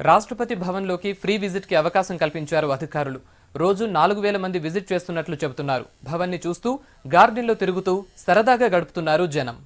రాష్ట్రపతి భవన్లోకి ఫ్రీ విజిట్కి అవకాశం కల్పించారు అధికారులు. రోజు 4000 మంది విజిట్ చేస్తున్నట్లు చెబుతున్నారు. భవన్ని చూస్తూ గార్డెన్లో తిరుగుతూ సరదాగా గడుపుతున్నారు జనం.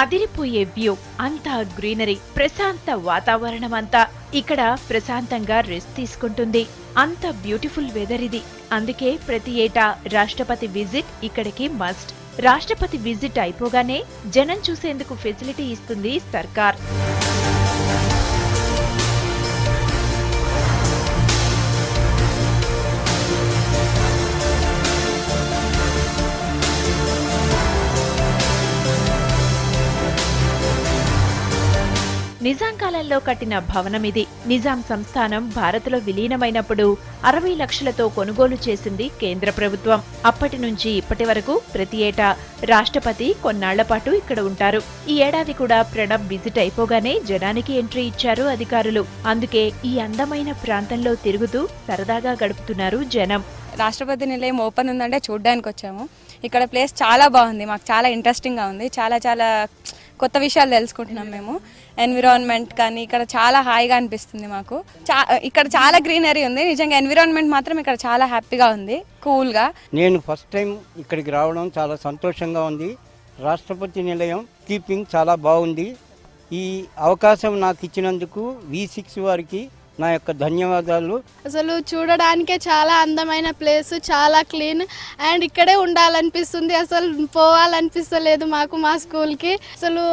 అదిరిపోయే వ్యూ, అంతా గ్రీనరీ, ప్రశాంత వాతావరణం అంతా ఇక్కడ ప్రశాంతంగా రెస్ట్ తీసుకుంటుంది. అంత బ్యూటిఫుల్ వెదర్ ఇది. అందుకే ప్రతి ఏటా రాష్ట్రపతి విజిట్ ఇక్కడికి మస్ట్. రాష్ట్రపతి విజిట్ అయిపోగానే జనం చూసేందుకు ఫెసిలిటీ ఇస్తుంది సర్కార్. నిజాం కాలంలో కట్టిన భవనం ఇది. నిజాం సంస్థానం భారత్లో విలీనమైనప్పుడు 60 లక్షలతో కొనుగోలు చేసింది కేంద్ర ప్రభుత్వం. అప్పటి నుంచి ఇప్పటి వరకు ప్రతి ఏటా రాష్ట్రపతి కొన్నాళ్ల పాటు ఇక్కడ ఉంటారు. ఈ ఏడాది కూడా ప్రణబ్ విజిట్ అయిపోగానే జనానికి ఎంట్రీ ఇచ్చారు అధికారులు. అందుకే ఈ అందమైన ప్రాంతంలో తిరుగుతూ సరదాగా గడుపుతున్నారు జనం. రాష్ట్రపతి నిలయం ఓపెన్ ఉందంటే చూడడానికి వచ్చాము. ఇక్కడ ప్లేస్ చాలా బాగుంది, మాకు చాలా ఇంట్రెస్టింగ్గా ఉంది. చాలా కొత్త విషయాలు తెలుసుకుంటున్నాం మేము. ఎన్విరాన్మెంట్ కానీ ఇక్కడ చాలా హాయిగా అనిపిస్తుంది మాకు. ఇక్కడ చాలా గ్రీనరీ ఉంది. నిజంగా ఎన్విరాన్మెంట్ మాత్రం ఇక్కడ చాలా హ్యాపీగా ఉంది, కూల్గా. నేను ఫస్ట్ టైం ఇక్కడికి రావడం చాలా సంతోషంగా ఉంది. రాష్ట్రపతి నిలయం కీపింగ్ చాలా బాగుంది. ఈ అవకాశం నాకు ఇచ్చినందుకు V6 వారికి నా యొక్క ధన్యవాదాలు. అసలు చూడడానికే చాలా అందమైన ప్లేస్, చాలా క్లీన్, అండ్ ఇక్కడే ఉండాలనిపిస్తుంది. అసలు పోవాలనిపిస్తలేదు మాకు మా స్కూల్కి. అసలు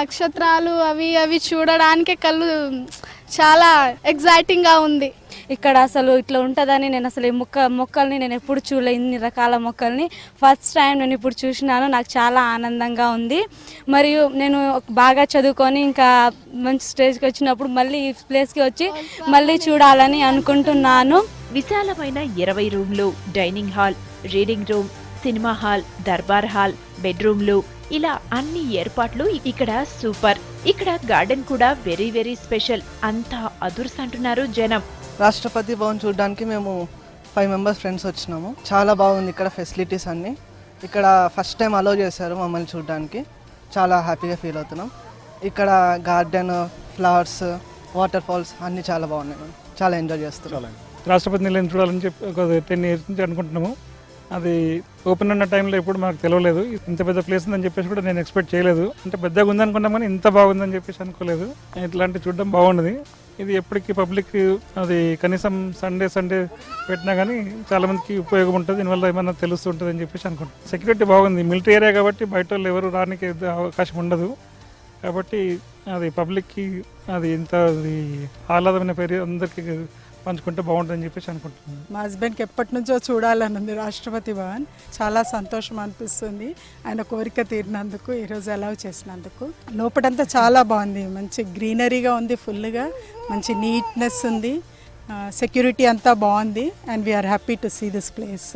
నక్షత్రాలు అవి చూడడానికే కళ్ళు చాలా ఎగ్జైటింగ్గా ఉంది. ఇక్కడ అసలు ఇట్లా ఉంటుందని నేను అసలు ఈ మొక్కల్ని నేను ఎప్పుడు చూడలే. ఇన్ని రకాల మొక్కల్ని ఫస్ట్ టైం నేను ఇప్పుడు చూసినాను. నాకు చాలా ఆనందంగా ఉంది. మరియు నేను బాగా చదువుకొని ఇంకా మంచి స్టేజ్కి వచ్చినప్పుడు మళ్ళీ ఈ ప్లేస్కి వచ్చి మళ్ళీ చూడాలని అనుకుంటున్నాను. విశాలమైన 20 రూమ్లు, dining hall, reading room, cinema hall, Darbar hall, బెడ్రూమ్లు, ఇలా అన్ని ఏర్పాట్లు ఇక్కడ సూపర్. ఇక్కడ గార్డెన్ కూడా వెరీ స్పెషల్. అంతా అదుర్స్ అంటున్నారు జనం. రాష్ట్రపతి భవన్ చూడడానికి మేము 5 మెంబర్స్ ఫ్రెండ్స్ వచ్చినాము. చాలా బాగుంది ఇక్కడ ఫెసిలిటీస్ అన్నీ. ఇక్కడ ఫస్ట్ టైం అలౌ చేశారు మమ్మల్ని చూడడానికి. చాలా హ్యాపీగా ఫీల్ అవుతున్నాం. ఇక్కడ గార్డెన్, ఫ్లవర్స్, వాటర్ ఫాల్స్ అన్నీ చాలా బాగున్నాయి. మేము చాలా ఎంజాయ్ చేస్తున్నాం. రాష్ట్రపతి నిలయం చూడాలని చెప్పి ఒక 10 years నుంచి అనుకుంటున్నాము. అది ఓపెన్ ఉన్న టైంలో ఎప్పుడు మాకు తెలియలేదు. ఇంత పెద్ద ప్లేస్ ఉందని చెప్పేసి కూడా నేను ఎక్స్పెక్ట్ చేయలేదు. అంటే పెద్దగా ఉందనుకున్నాం కానీ ఇంత బాగుందని చెప్పేసి అనుకోలేదు. ఇట్లాంటి చూడడం బాగున్నది. ఇది ఎప్పటికీ పబ్లిక్ అది కనీసం సండే పెట్టినా కానీ చాలా మందికి ఉపయోగం ఉంటుంది. దీనివల్ల ఏమన్నా తెలుస్తుంటుంది అని చెప్పేసి అనుకుంటున్నాను. సెక్యూరిటీ బాగుంది. మిలిటరీ ఏరియా కాబట్టి బయట వాళ్ళు ఎవరు రానికి అవకాశం ఉండదు. కాబట్టి అది పబ్లిక్కి అది ఇంత ఆహ్లాదమైన పేరు అందరికీ పంచుకుంటే బాగుంటుందని చెప్పేసి అనుకుంటున్నాను. మా హస్బెండ్కి ఎప్పటి నుంచో చూడాలని ఉంది రాష్ట్రపతి భవన్. చాలా సంతోషం అనిపిస్తుంది ఆయన కోరిక తీరినందుకు, ఈరోజు అలౌ చేసినందుకు. లోపలంతా చాలా బాగుంది, మంచి గ్రీనరీగా ఉంది, ఫుల్గా మంచి నీట్నెస్ ఉంది, సెక్యూరిటీ అంతా బాగుంది. And we are happy to see this place.